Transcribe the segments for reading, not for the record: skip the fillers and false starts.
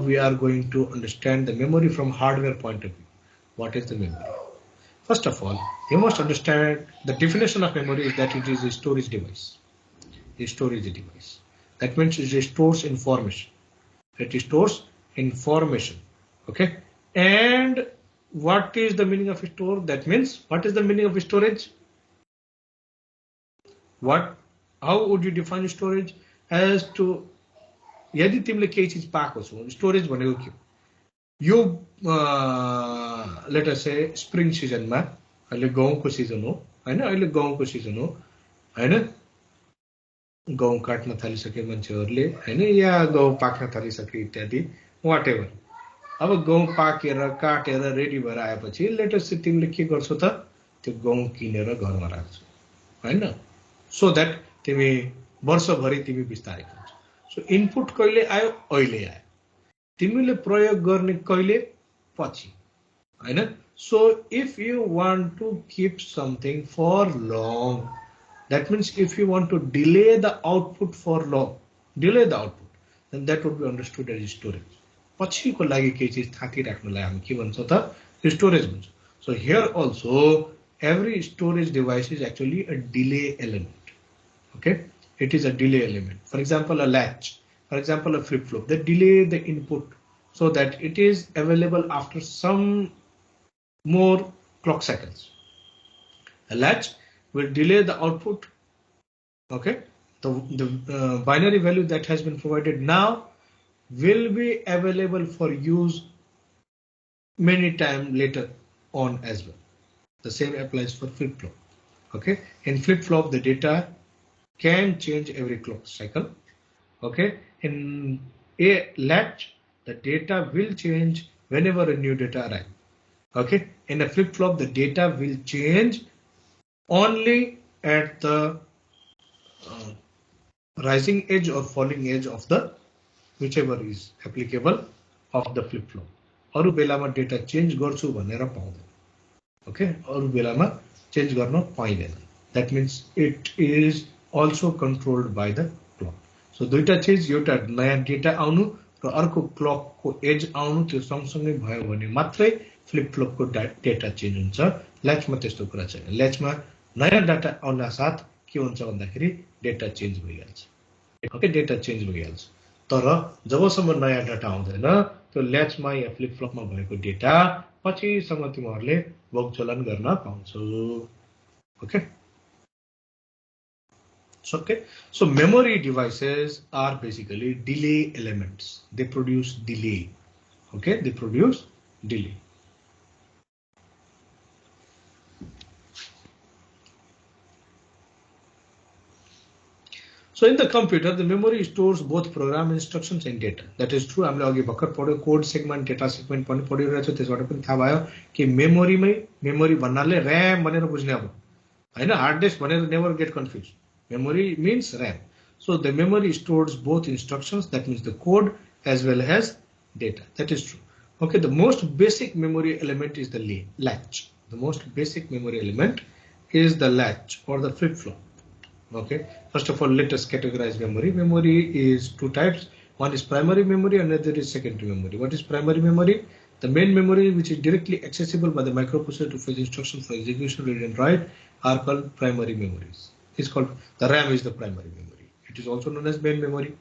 we are going to understand the memory from hardware point of view. What is the memory? First of all, you must understand the definition of memory is that it is a storage device. A storage device. That means it stores information. It stores information. Okay. And what is the meaning of store? That means what is the meaning of storage? What? How would you define storage? As to यदि तिमीले केही चीज पाएको छौ storage भनेको के यो let us से spring सिजनमा अहिले गहुँको सिजन हो हैन अहिले गहुँको सिजन हो हैन गहुँ काट्न थालिसके मान्छेहरुले हैन या गहुँ पाक्न थालिसके इत्यादि व्हाटएभर अब गहुँ पाकेर काटेर रेडी भएर आएपछि लेट अस से तिमीले के गर्छौ त त्यो गहुँ किनेर घरमा राख्छौ हैन सो दैट तिमी वर्षभरि तिमी बिस्तारै खान्छौ सो इनपुट कहिले आयो अहिले आयो तिमीले प्रयोग गर्ने कहिले पछि हैन so if you want to keep something for long that means if you want to delay the output for long delay the output then that would be understood as storage पछिको लागि केही चीज थाकी राख्नलाई हामी के भन्छौं त स्टोरेज भन्छौं so here also every storage device is actually a delay element. Okay, it is a delay element. For example, a latch, for example, a flip-flop, they delay the input so that it is available after some more clock cycles. A latch will delay the output. Okay, the binary value that has been provided now will be available for use many time later on as well. The same applies for flip-flop. Okay, in flip-flop the data can change every clock cycle. Okay, in a latch the data will change whenever a new data arrives. Okay, in a flip-flop the data will change only at the rising edge or falling edge of the whichever is applicable of the flip-flop. अरु बेलामा data change गर्छु भनेर पाउँदैन Okay, अरु बेलामा change गर्न पाइदैन that means it is also controlled by the clock. So दुईटा चीज एउटा नयाँ डेटा आउनु र अर्को क्लक को एज आउनु त्यो सँगसँगै भयो भने मात्रै फ्लिप फ्लप को डेटा चेन्ज हुन्छ ल्याचमा त्यस्तो कुरा छैन ल्याचमा नयाँ डाटा आउन साथ के हुन्छ भन्दाखेरि डेटा चेन्ज भइहाल्छ ओके डेटा चेन्ज भइहाल्छ तर जबसम्म नयाँ डाटा आउँदैन त्यो ल्याचमा या फ्लिप फ्लपमा भएको डेटा पछिसम्म तिमीहरुले बोक्चलन गर्न पाउँछौ okay so memory devices are basically delay elements. They produce delay. Okay, they produce delay. So in the computer, the memory stores both program instructions and data. That is true. हामीले अघि भर्खर पढ्यो code segment data segment पनि पढिरहेको छु त्यसबाट पनि थाहा भयो कि मेमोरीमै मेमोरी भन्नाले र्याम भनेर बुझ्ने अब हैन हार्ड डिस्क भनेर never gate confuse memory means RAM. So the memory stores both instructions, that means the code as well as data. That is true. Okay, the most basic memory element is the latch. The most basic memory element is the latch or the flip-flop. Okay, first of all, let us categorize memory. Memory is two types. One is primary memory, another is secondary memory. What is primary memory? The main memory, which is directly accessible by the microprocessor to fetch instructions for execution, read and write, are called primary memories. Is called the RAM is the primary memory. It is also known as main memory.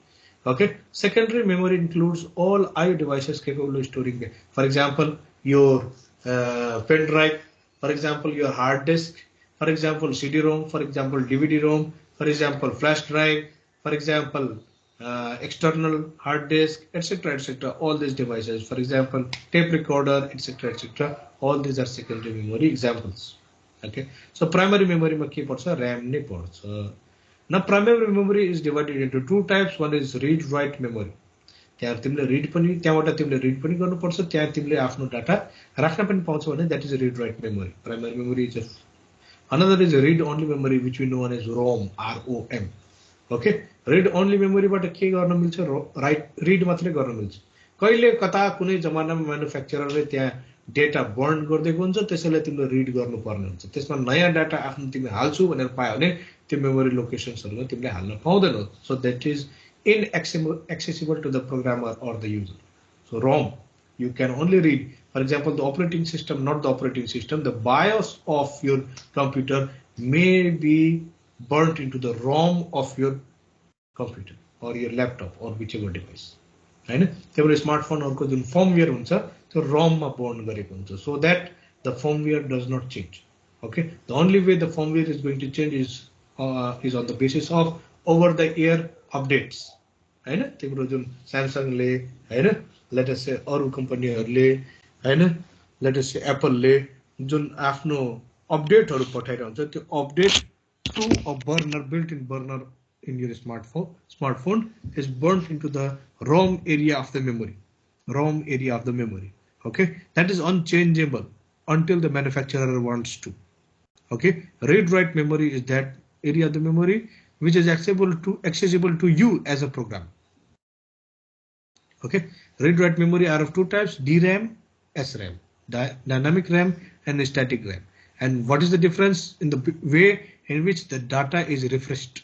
Okay, secondary memory includes all IO devices capable of storing. For example, your pen drive. For example, your hard disk. For example, CD-ROM. For example, DVD-ROM. For example, flash drive. For example, external hard disk, etc., etc. All these devices. For example, tape recorder, etc., etc. All these are secondary memory examples. Okay, so primary memory ma ke parcha RAM नै पर्छ. Now primary memory is divided into two types. One is read write memory. त्यहाँ तिमीले read पनि त्यहाँबाट तिमीले read पनि गर्नुपर्छ त्यहाँ तिमीले आफ्नो डाटा राख्न पनि पाउँछौ भने that is a read write memory. Primary memory is another is a read only memory which we know as ROM. ROM. Okay, read only memory बाट के गर्न मिल्छ write read मात्रै गर्न मिल्छ. कहिले कता कुनै जमानामा म्यानुफ्याक्चररले त्यहाँ डेटा बर्न गरिदिएको हुन्छ त्यसैले तिमीले रिड गर्नुपर्ने हुन्छ त्यसमा नयाँ डाटा आफ्नो तिमीले हाल्छु भनेर पायो भने त्यो मेमोरी लोकेशन्सहरुमा तिमीले हाल्न पाउँदैनौ so that is inaccessible to the programmer or the user So ROM, you can only read, for example, the operating system, not the operating system, the BIOS of your computer may be burnt into the ROM of your computer or your laptop or whichever device. हैन त्यही स्मार्टफोनहरुको जुन firmware हुन्छ त्यो ROM मा burn गरेको हुन्छ so that the firmware does not change. Okay, the only way the firmware is going to change is on the basis of over the air updates. हैन तिम्रो जुन Samsung ले हैन let us say अरु कम्पनीहरुले हैन let us say Apple ले जुन आफ्नो अपडेटहरु पठाइरहन्छ त्यो update to a burner, built-in burner in your smartphone is burnt into the ROM area of the memory. ROM area of the memory. Okay, that is unchangeable until the manufacturer wants to. Okay, read-write memory is that area of the memory which is accessible to you as a program. Okay, read-write memory are of two types: DRAM, SRAM, dynamic RAM and static RAM. And what is the difference in the way in which the data is refreshed?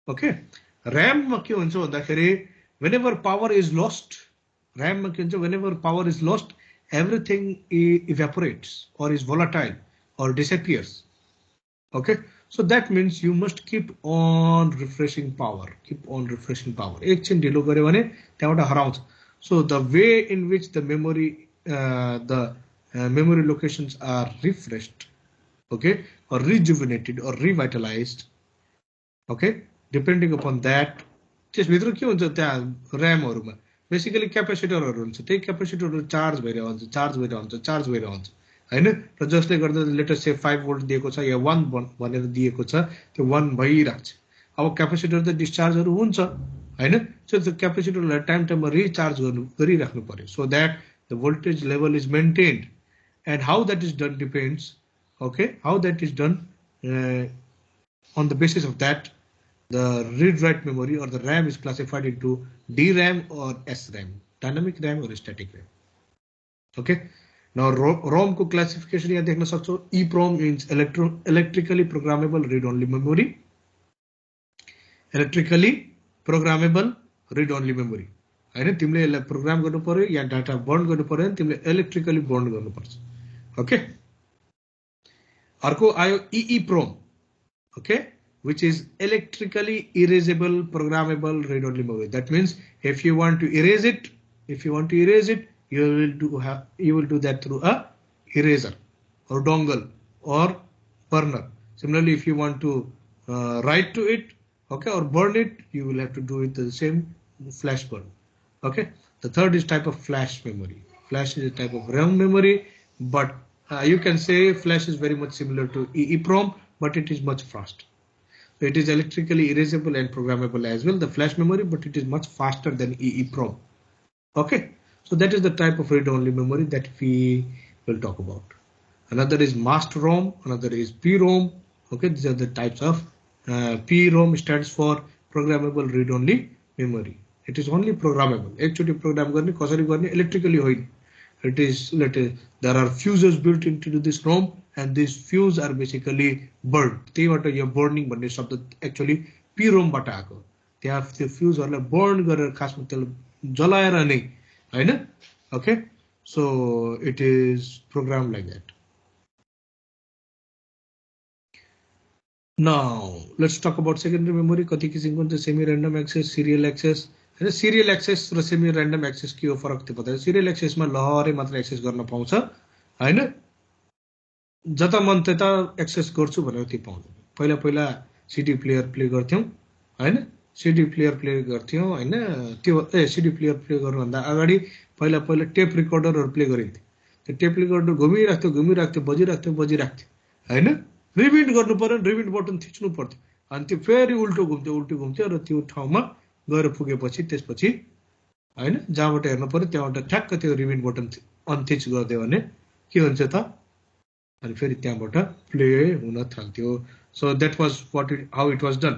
Okay, RAM ma ke huncha bhandakeri whenever power is lost, RAM ma ke huncha whenever power is lost, everything evaporates or is volatile or disappears. Okay, so that means you must keep on refreshing power, एकछिन ढिलो गर्यो भने त्यहाँबाट हराउँछ. So the way in which the memory memory locations are refreshed, okay, or rejuvenated or revitalized, okay, depending upon that, त्यस भित्र के हुन्छ त्यहाँ र्यामहरुमा बेसिकली क्यापेसिटरहरु हुन्छ. त्यही क्यापेसिटरहरु चार्ज भइरहेको हुन्छ हैन, र जसले गर्दा लेटेस्ट से 5 भोल्ट दिएको छ या 1 भनेर दिएको छ त्यो 1 भइराख्छ. अब क्यापेसिटर त डिस्चार्जहरु हुन्छ हैन, सो त्यो क्यापेसिटरलाई टाइममा रिचार्ज गरिराख्नु पर्यो so that the voltage level is maintained. And how that is done depends, okay, how that is done on the basis of that the read-write memory or the RAM is classified into DRAM or SRAM, dynamic RAM or static RAM. Okay, now ROM को classification यहाँ देख्न सक्छौ. EEPROM means electrically programmable read-only memory. Electrically programmable read-only memory. हैन, तिमीले यसलाई programme गर्नु पर्यो या data burn गर्नु पर्यो भने तिमीले इलेक्ट्रिकली बर्न गर्नु पर्छ. ओके, अर्को आयो EEPROM, okay, which is electrically erasable programmable read-only memory. That means if you want to erase it, you will do that through a eraser or dongle or burner. Similarly, if you want to write to it, okay, or burn it, you will have to do it the same flash burn. Okay, the third is type of flash memory. Flash is a type of RAM memory, but you can say flash is very much similar to EEPROM, but it is much faster. It is electrically erasable and programmable as well, the flash memory, but it is much faster than EEPROM. Okay, so that is the type of read-only memory that we will talk about. Another is master ROM, another is PROM. Okay, these are the types of PROM stands for programmable read-only memory. It is only programmable. Actually, program गर्ने कसरी गर्ने electrically होइन. It is there are fuses built into this ROM, and these fuses are basically burned. त्यहीबाट यो burning भन्ने शब्द actually PROM बाट आएको. त्यहाँ त्यो फ्युजहरुलाई बर्न गरेर खासमा त्यसलाई जलाएर नै हैन. Okay, so it is programmed like that. Now let's talk about secondary memory. कति किसिमको हुन्छ? Semi random access, serial access. हैन, सिरियल एक्सेस र सेमी र्यान्डम एक्सेस के हो फरक त्यो पता. सिरियल एक्सेसमा लहरै मात्र एक्सेस गर्न पाउँछ हैन, जता मन त्यता एक्सेस गर्छु भनेर त्यो पाउँदैन. पहिला सिडी प्लेयर प्ले गर्थ्यौं हैन, सिडी प्लेयर प्ले गर्थ्यौं हैन, त्यो सिडी प्लेयर प्ले गर्नु भन्दा अगाडि पहिला टेप रेकर्डरहरु प्ले गरिन्थ्यो. त्यो टेप रेकर्डर घुमिराख्थ्यो बजिराख्थ्यो हैन. रिबिट गर्नु पर्यो, रिबिट बटन थिच्नु पर्थ्यो अनि त्यो फेरि उल्टो घुम्थ्यो र त्यो ठाउँमा गएर पुगेपछि त्यसपछि हैन जहाँबाट हेर्नु पर्यो त्यहाँबाट ठ्याक्क त्यो रिबिट बटन अनथिच गर्दियो भने के हुन्छ त, अनि फेरि त्यहाँबाट प्ले हुन थाल्थ्यो. So that was how it was done.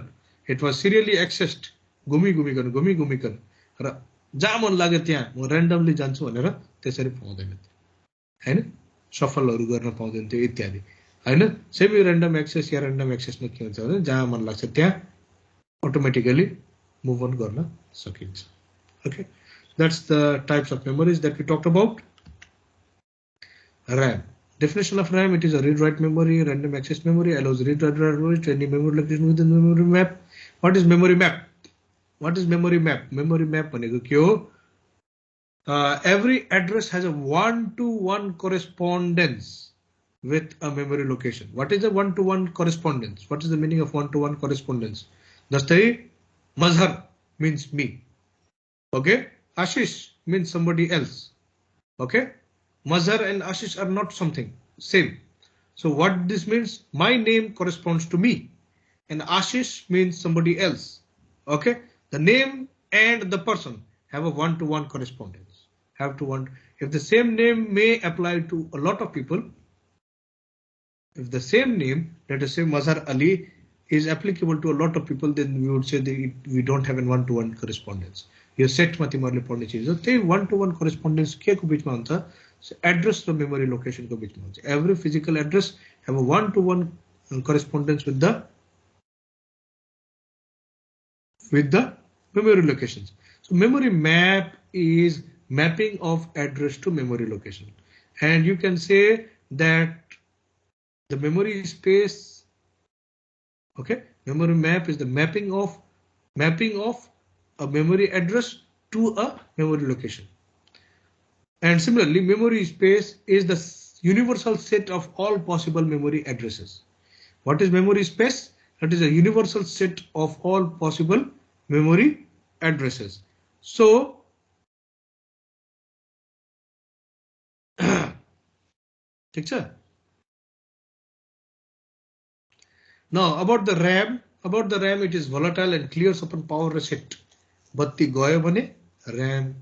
It was serially accessed, घुमिकन र जहाँ मन लाग्यो त्यहाँ म र्यान्डमली जान्छु भनेर त्यसरी पाउँदैन हैन, सफलहरु गर्न पाउँदैन थियो इत्यादि हैन. सेमी र्यान्डम एक्सेस या र्यान्डम एक्सेसमा के हुन्छ भने जहाँ मन लाग्छ त्यहाँ अटोमेटिकली मुभ अन गर्न सकिन्छ. Okay, That's the types of memories that we talked about. RAM. Definition of RAM: it is a read-write memory, random access memory, allows read-write memory to any memory location within the memory map. What is memory map? What is memory map? Memory map भनेको के हो? Every address has a one-to-one correspondence with a memory location. What is a one-to-one correspondence? What is the meaning of one-to-one correspondence? जस्तै Mazhar means me. Okay. Ashish means somebody else. Okay. Mazhar and Ashish are not something same. So what this means? My name corresponds to me, and Ashish means somebody else. Okay. The name and the person have a one-to-one correspondence. Have to one. If the same name may apply to a lot of people, if the same name, let us say Mazhar Ali, is applicable to a lot of people, then we would say that we don't have a one-to-one correspondence. Yo set माथि मैले पढ्ने चिज हो त्यही one to one correspondence के को बीचमा हुन्छ एड्रेस र मेमोरी लोकेसन को बीचमा हुन्छ every physical address have a one to one correspondence with the memory locations. So memory map is mapping of address to memory location, and you can say that the memory space, okay, memory map is the mapping of a memory address to a memory location. And similarly, memory space is the universal set of all possible memory addresses. What is memory space? That is a universal set of all possible memory addresses. So now about the RAM, it is volatile and clears upon power reset. बत्ती गयो भने RAM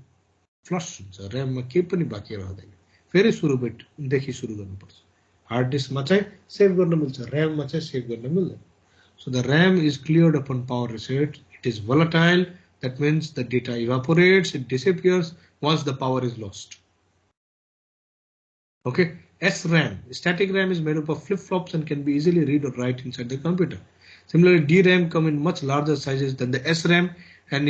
flush हुन्छ, RAM मा केही पनि बाँकी रहदैन, फेरि सुरुदेखि सुरु गर्नुपर्छ. हार्ड डिस्कमा चाहिँ सेभ गर्न मिल्छ, RAM मा चाहिँ सेभ गर्न मिल्दैन. So the RAM is cleared upon power reset. It is volatile. That means the data evaporates, it disappears once the power is lost. Okay. SRAM, static RAM, is made up of flip-flops and can be easily read or write inside the computer. Similarly, DRAM come in much larger sizes than the SRAM and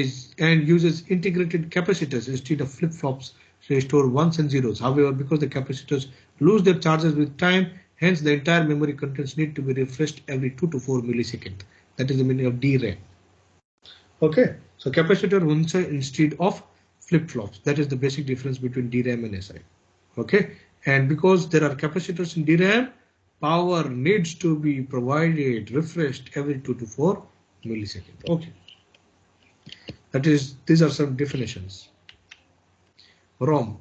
uses integrated capacitors instead of flip-flops to store ones and zeros. However, because the capacitors lose their charges with time, hence the entire memory contents need to be refreshed every 2 to 4 milliseconds. That is the meaning of DRAM. Okay, so capacitor huncha instead of flip-flops. That is the basic difference between DRAM and SRAM. Okay, and because there are capacitors in DRAM, power needs to be provided, refreshed every 2 to 4 milliseconds. Okay, these are some definitions. ROM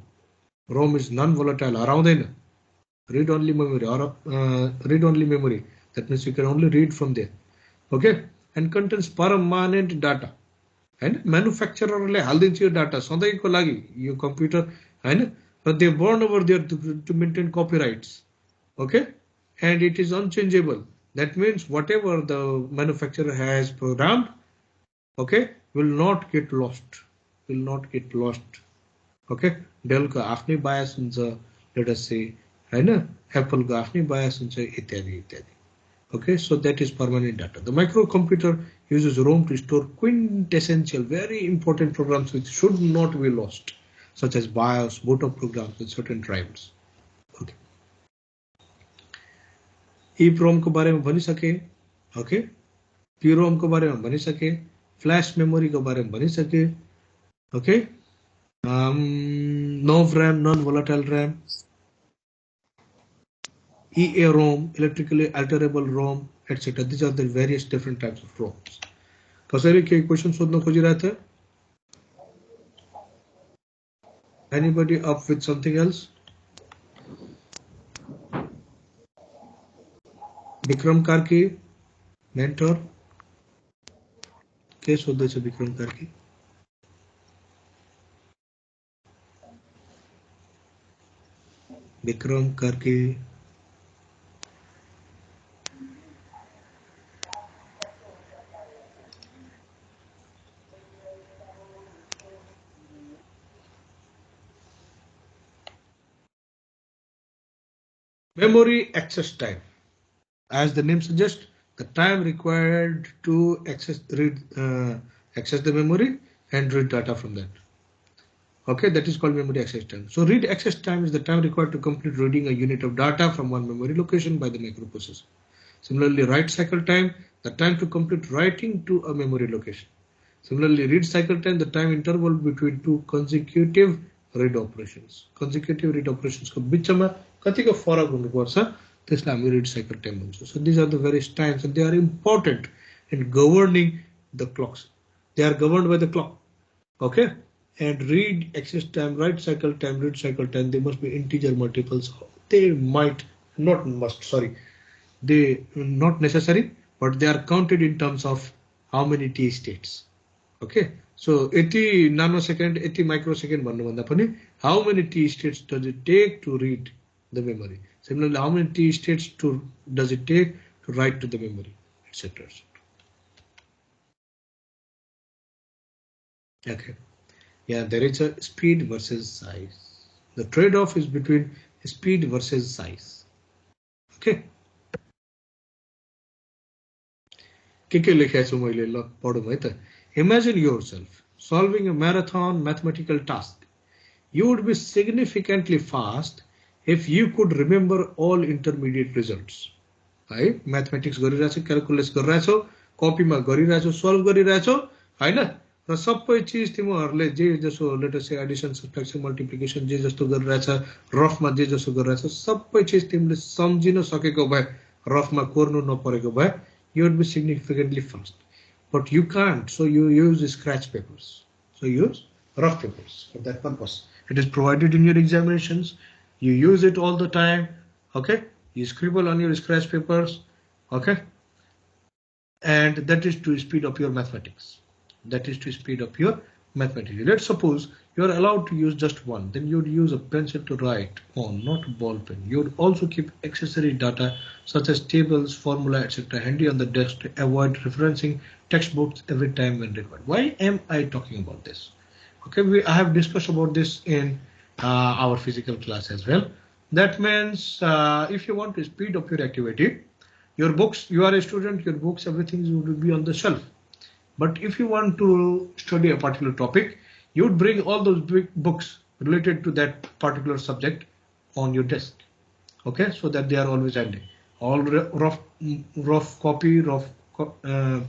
is non-volatile. Read-only memory or read-only memory. That means you can only read from there. Okay, and contains permanent data. And manufacturer ले हाल्दिन्छ यो data सधैँको लागि यो computer Hahn, raw they burn over there to maintain copyrights. Okay, and it is unchangeable. That means whatever the manufacturer has programmed, okay, will not get lost. Okay, Dell को आफ्नै bias हुन्छ, let us say, हैन, Apple को आफ्नै bias हुन्छ, इत्यादि. Okay, so that is permanent data. The microcomputer uses ROM to store quintessential, very important programs which should not be lost, such as BIOS, boot up programs with certain drivers. Okay. EEPROM को बारे में भनिसके, okay, PROM को बारे में भनिसके, flash memory को बारे में भनिसके, okay, NOV RAM, non-volatile RAM, EAROM, electrically alterable ROM, etc. These are the various different types of ROMs. कसैले केही क्वेशन सोध्न खोजिरहेछ? Anybody up with something else? Vikram Karki, mentor. के सोध्दैछ Vikram Karki? Vikram Karki. Memory access time. As the name suggests, the time required to access the memory and read data from that. Okay, that is called memory access time. So read access time is the time required to complete reading a unit of data from one memory location by the microprocessor. Similarly, write cycle time, the time to complete writing to a memory location. Similarly, read cycle time, the time interval between two consecutive read operations. Consecutive read operations को बिचमा कतिको फरक हुनुपर्छ त्यसलाई हामी read cycle time भन्छौँ. So these are the various times and they are important in governing the clocks. They are governed by the clock. Okay, and read access time, write cycle time, read cycle time, they must be integer multiples. They might not must sorry, they not necessary, but they are counted in terms of how many t states. Okay, so 80 nanosecond, 80 microsecond भन्नुभन्दा पनि how many t states does it take to read the memory? Similarly, how many t states does it take to write to the memory, etc. Okay, yeah, there is a speed versus size. The trade-off is between speed versus size. Okay. Imagine yourself solving a marathon mathematical task. You would be significantly fast if you could remember all intermediate results. Right? Mathematics calculus copy ma solve र सबै चीज तिमीहरुले जे जसो let us से Edison सब्ट्रैक्सन multiplication जे जस्तो गरिरहेछ रफमा जे जसो गरिरहेछ सबै चीज तिमीले सम्झिन सकेको भए रफमा कोर्नु नपरेको भए you would be significantly fast, but you can't, so you use scratch papers. So use rough papers for that purpose. It is provided in your examinations, you use it all the time. Okay, you scribble on your scratch papers. Okay, and that is to speed up your mathematics. That is to speed up your mathematics. Let's suppose you are allowed to use just one, then you would use a pencil to write on, not a ball pen. You would also keep accessory data such as tables, formula, etc. handy on the desk to avoid referencing textbooks every time when required. Why am I talking about this? Okay, I have discussed about this in our physical class as well. That means if you want to speed up your activity, your books, you are a student, your books, everything will be on the shelf. But if you want to study a particular topic, you would bring all those big books related to that particular subject on your desk. Okay, so that they are always handy. All rough copy, rough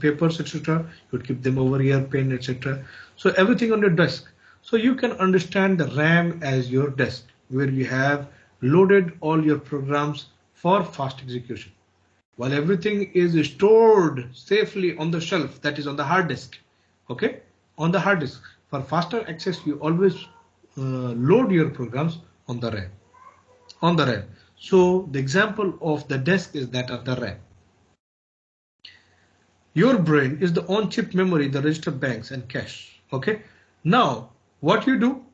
papers, etc. You would keep them over here, pen, etc. So everything on your desk. So you can understand the RAM as your desk, where you have loaded all your programs for fast execution. While everything is stored safely on the shelf, that is on the hard disk. Okay, on the hard disk. For faster access, you always load your programs on the RAM. On the RAM. So the example of the desk is that of the RAM. Your brain is the on-chip memory, the register banks and cache. Okay. Now, what you do,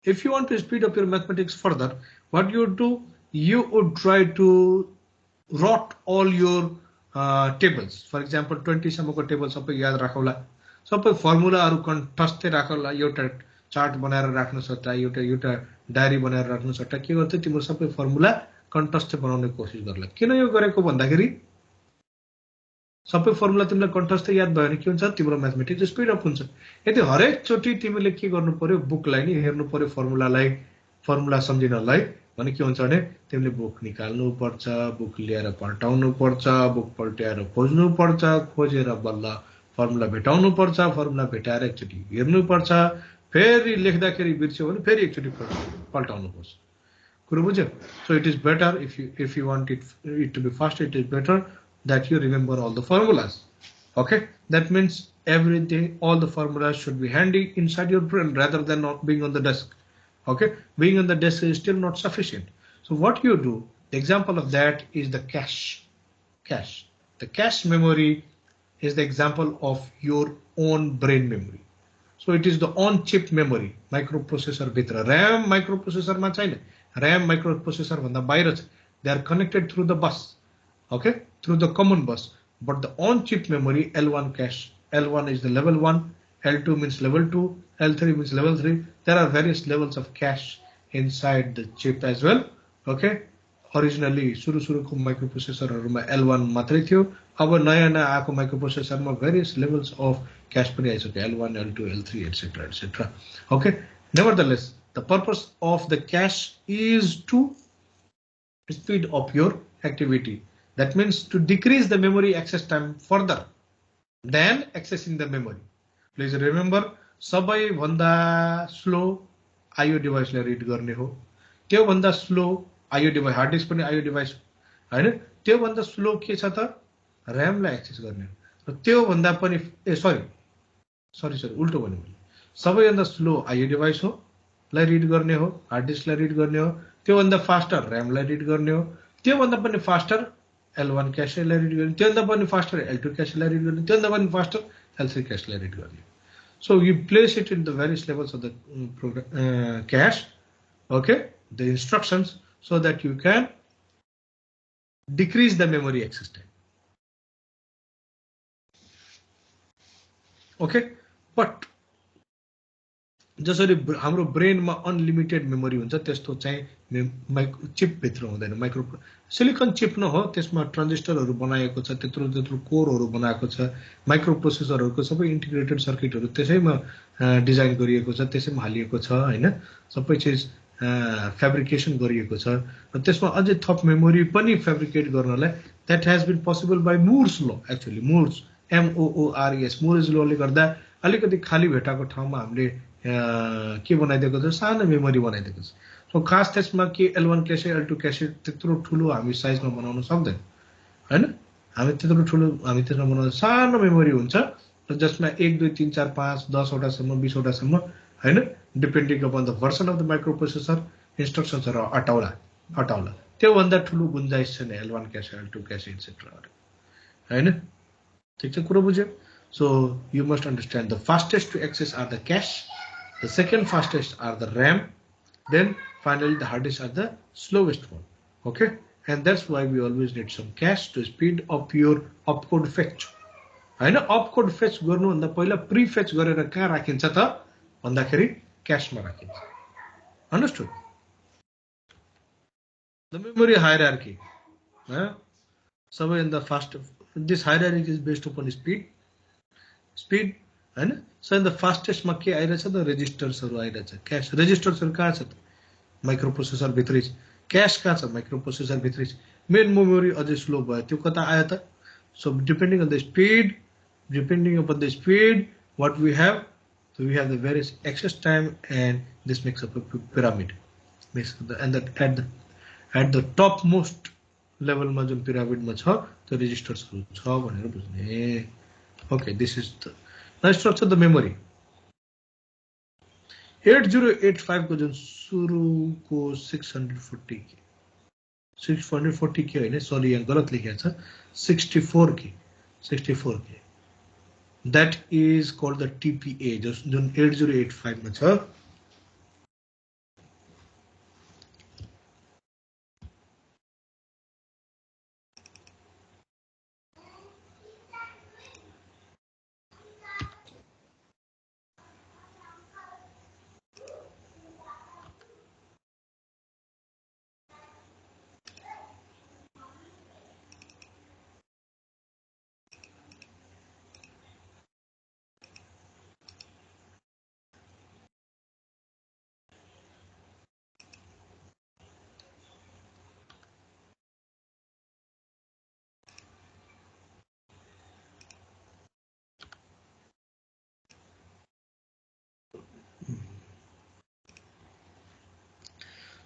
if you want to speed up your mathematics further, what you do, you would try to write all your tables. For example, 20 सम्मको table सबै याद राखौला, सबै फर्मुलाहरु कन्ठस्थै राखौला, एउटा chart बनाएर राख्न सट्टा, एउटा diary बनाएर राख्न सट्टा के गर्छ, तिम्रो सबै फर्मुला कन्ठस्थ बनाउने कोसिस गर्ला. किन यो गरेको भन्दाखेरि सबै फर्मुला तिमीलाई कन्ठस्थ याद भयो भने के हुन्छ, तिम्रो म्याथमेटिक्स स्पिड अप हुन्छ. यदि हरेक चोटी तिमीले के गर्नु पर्यो, बुकलाई नि हेर्नु पर्यो फर्मुलालाई, फर्मुला सम्झिनलाई भने के हुन्छ भने तिमीले बुक निकाल्नु पर्छ, बुक लिएर पल्टाउनु पर्छ, बुक पल्टाएर खोज्नु पर्छ, खोजेर बल्ल फर्मुला भेटाउनु पर्छ, फर्मुला भेटाएर एकचोटी हेर्नु पर्छ, फेरि लेख्दाखेरि बिर्स्यो भने फेरि एकचोटी पल्टाउनु पर्छ. कुरो बुझ्यो? So it is better if you want it to be fast, it is better that you remember all the formulas. Okay, that means every day all the formulas should be handy inside your brain rather than not being on the desk. Okay, being on the desk is still not sufficient. So what you do, the example of that is the cache. The cache memory is the example of your own brain memory. So it is the on-chip memory, microprocessor भित्र. RAM microprocessor मा छैन. RAM microprocessor भन्दा बाहिर छ. They are connected through the bus. Okay, through the common bus. But the on-chip memory L1 cache. L1 is the level 1. L2 means level 2. L3 means level 3. There are various levels of cache inside the chip as well. Okay. Originally, सुरुको माइक्रोप्रोसेसरहरुमा L1 मात्रै थियो. अब नयाँ आएको माइक्रोप्रोसेसरमा various levels of cache पनि आइसक्यो. L1, L2, L3, etc. Okay. Nevertheless, the purpose of the cache is to speed up your activity. That means to decrease the memory access time further than accessing the memory. Please remember, सबै भन्दा slow IO डिभाइसलाई rid गर्ने हो, त्यो भन्दा slow IO device, hard disk पनि IO device हैन, त्यो भन्दा slow के छ त र्याम लाई एक्सेस गर्ने हो, र त्यो भन्दा पनि सरी उल्टो भने मैले, सबैभन्दा स्लो आईओ डिभाइस हो लाई रिड गर्ने हो, हार्ड डिस्क लाई रिड गर्ने हो, त्यो भन्दा फास्टर र्याम लाई रिड गर्ने हो, त्यो भन्दा पनि फास्टर L1 cache लाई रिड गर्ने, त्यो भन्दा पनि फास्टर L2 cache लाई रिड गर्ने, त्यो भन्दा पनि फास्टर L3 cache लाई रिड गर्ने. So you place it in the various levels of the program, cache, okay, the instructions, so that you can decrease the memory access time. Okay, but जसरी हाम्रो ब्रेनमा unlimited memory हुन्छ त्यस्तो चाहिँ chip भित्र हुँदैन. Micro silicon chip न हो, त्यसमा ट्रान्जिस्टरहरू बनाएको छ, त्यत्रो कोरहरू बनाएको छ, माइक्रो प्रोसेसरहरूको सबै इन्टिग्रेटेड सर्किटहरू त्यसैमा डिजाइन गरिएको छ, त्यसैमा हालिएको छ हैन, सबै चिज फ्याब्रिकेसन गरिएको छ, र त्यसमा अझै थप मेमोरी पनि फ्याब्रिकेट गर्नलाई that has been possible by Moore's law. Actually मुर्स MOORES मुर्स लले गर्दा अलिकति खाली भेटाको ठाउँमा हामीले के बनाइदिएको छ, सानो मेमोरी बनाइदिएको छ. सो खास त्यसमा के L1 क्यासे L2 क्यासे त्यत्रो ठुलो हामी साइजमा बनाउन सक्दैन हैन, हामी त्यत्रो ठुलो हामी त्यसमा बनाउन सानो मेमोरी हुन्छ जसमा 1 2 3 4 5 10 वटा सम्म 20 वटा सम्म हैन, depending upon the version of the microprocessor इन्स्ट्रक्सन्सहरु अटाउला त्यो भन्दा ठुलो गुन्जाइस छैन L1 क्यासे L2 क्यासे एटसेट्रा हैन. ठीक छ, कुरा बुझ्यो. So you must understand the fastest to access are the cache, the second fastest are the RAM, then finally the hard disk are the slowest one. Okay, and that's why we always need some cache to speed up your opcode fetch. Hahn, opcode fetch गर्नु भन्दा पहिला prefetch गरेर कहाँ राखिन्छ त भन्दाखेरि क्याशमा राखिन्छ. Understood? The memory hierarchy, सबैभन्दा fast, this hierarchy is based upon speed हैन. So in the fastest मा के आइरहेछ त रेजिस्टर्सहरु आइरहेछ, क्याश रेजिस्टर्सहरु कहाँ छ त माइक्रो प्रोसेसर भित्रै छ, क्याश कहाँ छ माइक्रो प्रोसेसर भित्रै छ, मेन मेमोरी अझै स्लो भयो, त्यो कता आयो त. So depending on the speed what we have, so we have the various access time, and this makes up a pyramid. And that at the top most level मा जुन pyramid मा छ त्यो रेजिस्टर्सहरु छ भनेर बुझ्ने. Okay, this is the structure of the memory. 8085 को जुन सुरुको 640 के हैन, सरी यहाँ गलत लेखेको छ, 64 के, that is called the TPA जुन 8085 मा छ.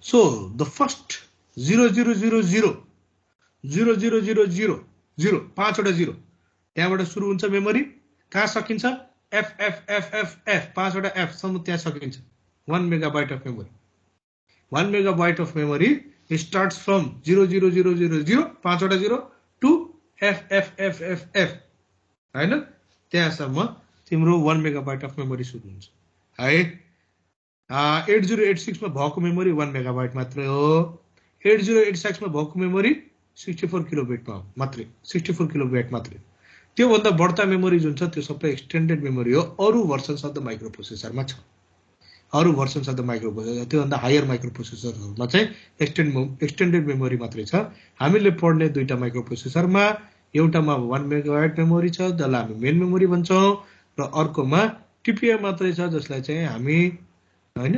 So the first 0000 पाँचवटा 0 त्यहाँबाट सुरु हुन्छ मेमोरी, कहाँ सकिन्छ FFFFF, पाँचवटा F सम्म त्यहाँ सकिन्छ. 1 megabyte of memory. 1 megabyte of memory starts from 00000 पाँचवटा 0 to FFFFF हैन, त्यहाँसम्म तिम्रो 1 megabyte of memory सुरु हुन्छ है. 8086 मा भएको मेमोरी 1 मेगाबाइट मात्रै हो. 8086 मा भएको मेमोरी 64 किलोबाइट मात्रै, 64 किलोबाइट मात्रै. त्यो भन्दा बढ्ता मेमोरी जुन छ त्यो सबै एक्सटेन्डेड मेमोरी हो. अरु भर्सन्स अफ द माइक्रो प्रोसेसरमा छ, अरु versions of the micro processor, त्यो भन्दा हायर माइक्रो प्रोसेसरहरुमा चाहिँ एक्सटेन्डेड मेमोरी मात्रै छ. हामीले पढ्ने दुईटा माइक्रो प्रोसेसरमा एउटामा 1 मेगाबाइट मेमोरी छ जसलाई हामी मेन मेमोरी भन्छौं, र अर्कोमा टिपिए मात्रै छ जसलाई चाहिँ हामी हैन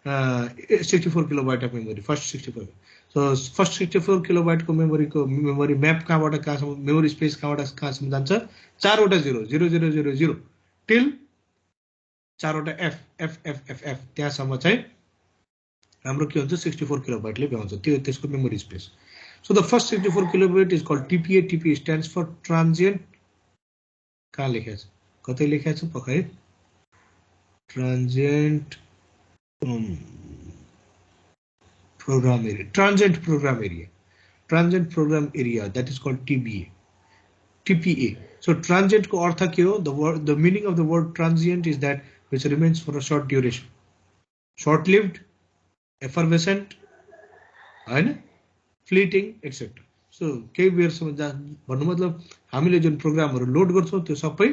64 kilobyte of memory first 64 so first 64 kilobyte को मेमोरी म्याप कहाँबाट कहाँसम्म मेमोरी स्पेस कहाँबाट कहाँसम्म जान्छ चारवटा 0 0 0 0 0 टिल चारवटा F F F F F त्यहाँसम्म चाहिँ हाम्रो के हुन्छ 64 किलोबाइटले भ्याउँछ त्यो त्यसको memory space so the first 64 kilobyte is called TPA TPA stands for transient कहाँ लेखेको छ कतै लेखेको छ पक्कै transient program area, transient program area, that is called TPA. So transient ko artha ke ho, the meaning of the word transient is that which remains for a short duration, short-lived, effervescent, and fleeting, etc. So केही बेरसम्म भन्नु मतलब हामीले जुन प्रोग्रामहरु load गर्छौं त्यो सबै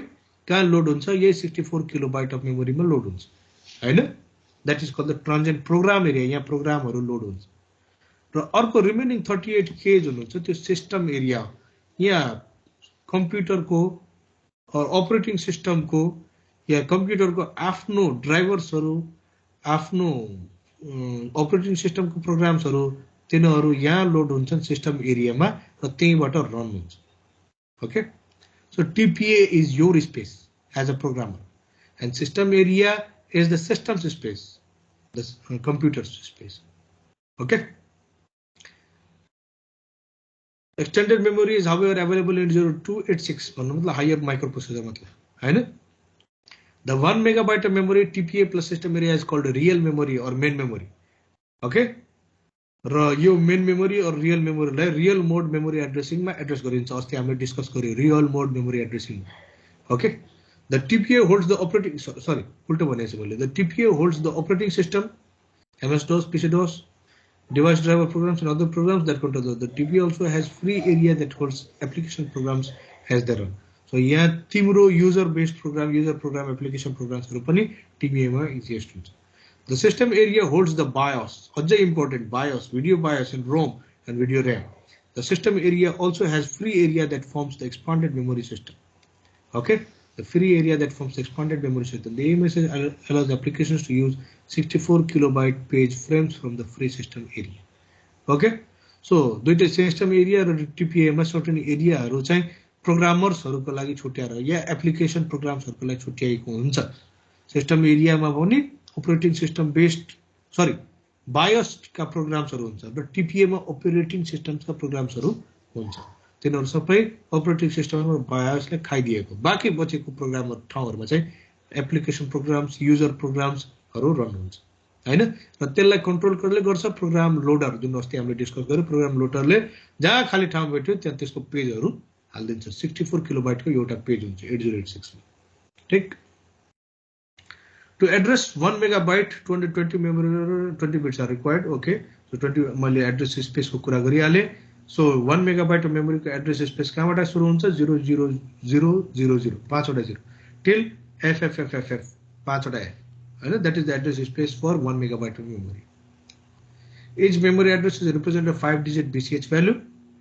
कहाँ load हुन्छ यही 64 किलोबाइट अफ मेमोरीमा लोड हुन्छ हैन that is called the transient program area यहाँ प्रोग्रामहरु लोड हुन्छ र अर्को रिमेनिङ 38 के जुन हुन्छ त्यो सिस्टम एरिया यहाँ कम्प्युटरको अपरेटिङ सिस्टमको या कम्प्युटरको आफ्नो ड्राइभर्सहरु आफ्नो अपरेटिङ सिस्टमको प्रोग्राम्सहरु तिनीहरु यहाँ लोड हुन्छन् सिस्टम एरियामा र त्यहीबाट रन हुन्छ okay so TPA is your space as a programmer and system area is the system's space, the computer's space. Okay. Extended memory is however available in 0286 मतलब higher microprocessor मतलब है ना the 1 megabyte of memory TPA plus system area is called real memory or main memory. Okay. र यो main memory or real memory लाई real mode memory addressing मा address गरिन्छ अस्ति हामीले डिस्कस गर्यो real mode memory addressing. Okay. The TPA holds the operating the TPA holds the operating system, MS-DOS, PC-DOS, device driver programs and other programs that control the TPA also has free area that holds application programs as their own. So यहाँ तिम्रो user based program, application programs पनि TPA मा exist हुन्छ. The system area holds the BIOS, अझै important BIOS, video BIOS and ROM and video RAM. The system area also has free area that forms the expanded memory system. Okay. The free area that forms the expanded memory system. The AMS allows applications to use 64 kilobyte page frames from the free system area. Okay. So, दुईटै system area र TPA मा certain area हरु चाहिँ programmers हरुको लागि छुट्याएर या application प्रोग्राम्सहरुको लागि छुट्याएको हुन्छ. System एरियामा पनि अपरेटिङ सिस्टम बेस्ड BIOS का प्रोग्राम्सहरु हुन्छ र TPA मा अपरेटिङ सिस्टम्सका प्रोग्राम्सहरु हुन्छ. तिनीहरु सबै अपरेटिङ सिस्टम र BIOS ले खाइदिएको बाकी बचेको प्रोग्रामहरु ठाउँहरुमा चाहिँ एप्लिकेसन प्रोग्राम्स युजर प्रोग्राम्सहरु रन हुन्छ हैन र त्यसलाई कन्ट्रोल गर्ले गर्छ प्रोग्राम लोडर जुन अस्ति हामीले डिस्कस गर्यो प्रोग्राम लोडरले जहाँ खाली ठाउँ भेट्यो त्यहाँ त्यसको पेजहरु हाल्दिन्छ 64 किलोबाइटको एउटा पेज हुन्छ 8086 मा ठीक to address 1 megabyte 220 memory 20 bits are required okay so 20 मैले एड्रेस स्पेस को कुरा गरिहाले so 1 megabyte of memory को address space कहाँबाट सुरु हुन्छ 00000 पाँचवटा 0 till FFFFF पाँचवटा F Hahn that is the address space for 1 megabyte of memory. Each memory address is represent a 5-digit BCH value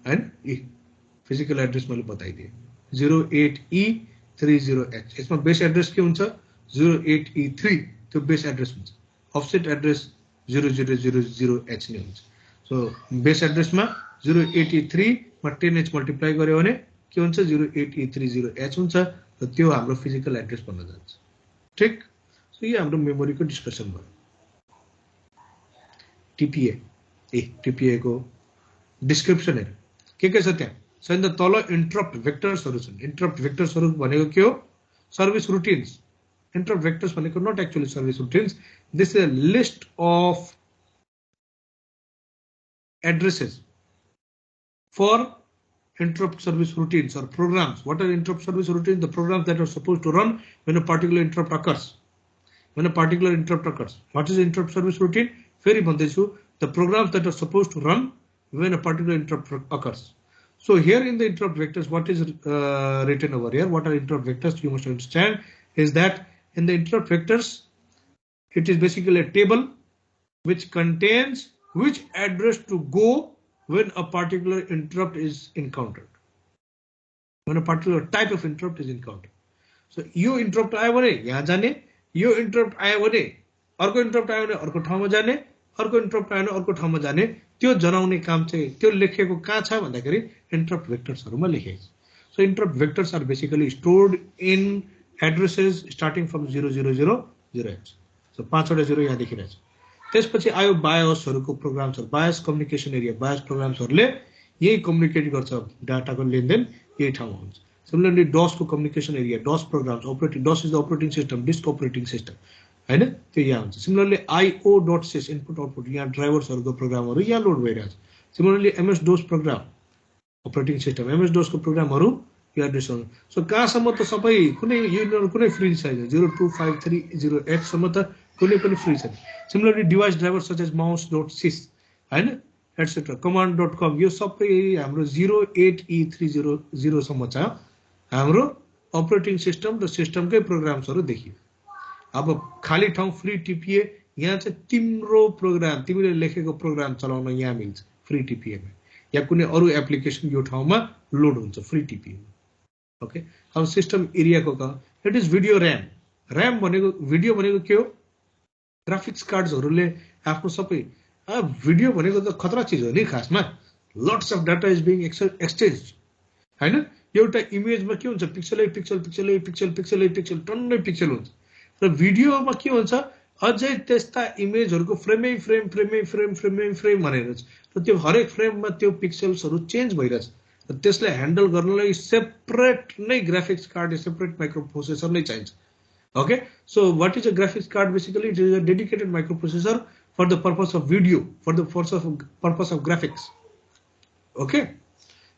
and physical address मैले बताइदिए 08E30H यसमा base address के हुन्छ 08E3 त्यो बेस एड्रेस हुन्छ offset address 0000H नै हुन्छ so base एड्रेसमा 083 मा 10H मल्टिप्लाई गर्यो भने के हुन्छ 08330H हुन्छ र त्यो हाम्रो फिजिकल एड्रेस बन्न जान्छ ठीक सो यो हाम्रो मेमोरीको डिस्कसन भयो टीपीए को डिस्क्रिप्सन हेर के छ त्यहाँ सबै तल इन्टरप्ट भेक्टर्सहरु छन् इन्टरप्ट भेक्टर्सहरु भनेको के हो सर्भिस रुटिन्स इन्टरप्ट भेक्टर्स भनेको not actually service routines this is a list of addresses for interrupt service routines or programs. What are interrupt service routines? The programs that are supposed to run when a particular interrupt occurs. What is the interrupt service routine? Very bandesu. The programs that are supposed to run when a particular interrupt occurs. So here in the interrupt vectors, what is written over here? What are interrupt vectors? You must understand is that in the interrupt vectors, it is basically a table which contains which address to go when a particular interrupt is encountered. When a particular type of interrupt is encountered. So, yo interrupt आयो भने यहाँ जाने, यो interrupt आयो भने अर्को interrupt आयो भने अर्को ठाउँमा जाने, अर्को इन्टरप्ट आयो भने अर्को ठाउँमा जाने, त्यो जनाउने काम चाहिँ त्यो लेखेको कहाँ छ भन्दाखेरि इन्टरप्ट भेक्टर्सहरुमा लेखेको छ। So interrupt vectors are basically stored in addresses starting from 0000h। So 5 वटा 0 यहाँ देखिरहेछ। त्यसपछि आयो बायोसहरुको प्रोग्राम्सहरु, बायोस कम्युनिकेसन एरिया, बायोस प्रोग्राम्सहरुले यही कम्युनिकेट गर्छ, डाटाको लेनदेन यही ठाउँमा हुन्छ। सिमिलरली डस को communication area, DOS programs, operating DOS is the operating system, disk operating system हैन, त्यो यहाँ हुन्छ। सिमिलरली io.sys इनपुट आउटपुट, यहाँ ड्राइभर्सहरुको प्रोग्रामहरु यहाँ लोड भइरहेछ। सिमिलरली एमएस डोस प्रोग्राम ऑपरेटिंग सिस्टम, एमएस डोस को प्रोग्रामहरु यहाँ एड्रेस हुन्छ। सो कहाँसम्म त सबै कुनै युनिट कुनै फ्री छैन, 02530h सम्म त कुनै पनि फ्री छैन। Similarly device driver such as mouse.sys हैन एटसेट्रा, command.com यो सबै हाम्रो 08E300 सम्म छ हाम्रो अपरेटिङ सिस्टम र सिस्टमकै प्रोग्राम्सहरु देखियो। अब खाली ठाउँ फ्री टिपिए, यहाँ चाहिँ तिम्रो प्रोग्राम, तिमीले लेखेको प्रोग्राम चलाउन यहाँ मिल्छ फ्री टिपिए मा, या कुनै अरु एप्लिकेसन यो ठाउँमा लोड हुन्छ फ्री टिपिए। ओके, अब सिस्टम एरियाको क it is video RAM. RAM भनेको भिडियो भनेको के हो, ग्राफिक्स कार्ड्सहरुले आफ्नो सबै भिडियो भनेको त खतरा चीज हो नि खासमा, lots of data is being exchange हैन। एउटा इमेजमा के हुन्छ, पिक्सलै पिक्सल पिक्सलै पिक्सल पिक्सलै पिक्सल टन्नै पिक्सल हुन्छ, र भिडियोमा के हुन्छ अझै त्यस्ता इमेजहरुको फ्रेमै फ्रेम फ्रेमै फ्रेम फ्रेमै फ्रेम भनेर छ, र त्यो हरेक फ्रेममा त्यो पिक्सल्सहरु चेन्ज भइरहेछ, र त्यसलाई ह्यान्डल गर्नलाई सेपरेट नै ग्राफिक्स कार्ड, सेपरेट माइक्रोप्रोसेसर नै चाहिन्छ। Okay, so what is a graphics card? Basically, it is a dedicated microprocessor for the purpose of video, for the purpose of graphics. Okay,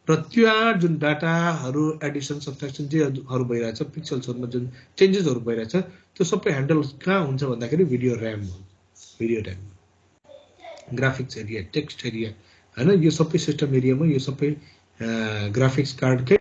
र त्यहाँ जुन डाटाहरु Edison subtraction जेहरु भइरहेछ, पिक्सल्सहरुमा जुन चेन्जेसहरु भइरहेछ, त्यो सबै handle कहाँ हुन्छ भन्दाखेरि भिडियो र्याम हो, video RAM. Graphics area, text area हैन, यो सबै सिस्टम एरियामा यो सबै ग्राफिक्स कार्डकै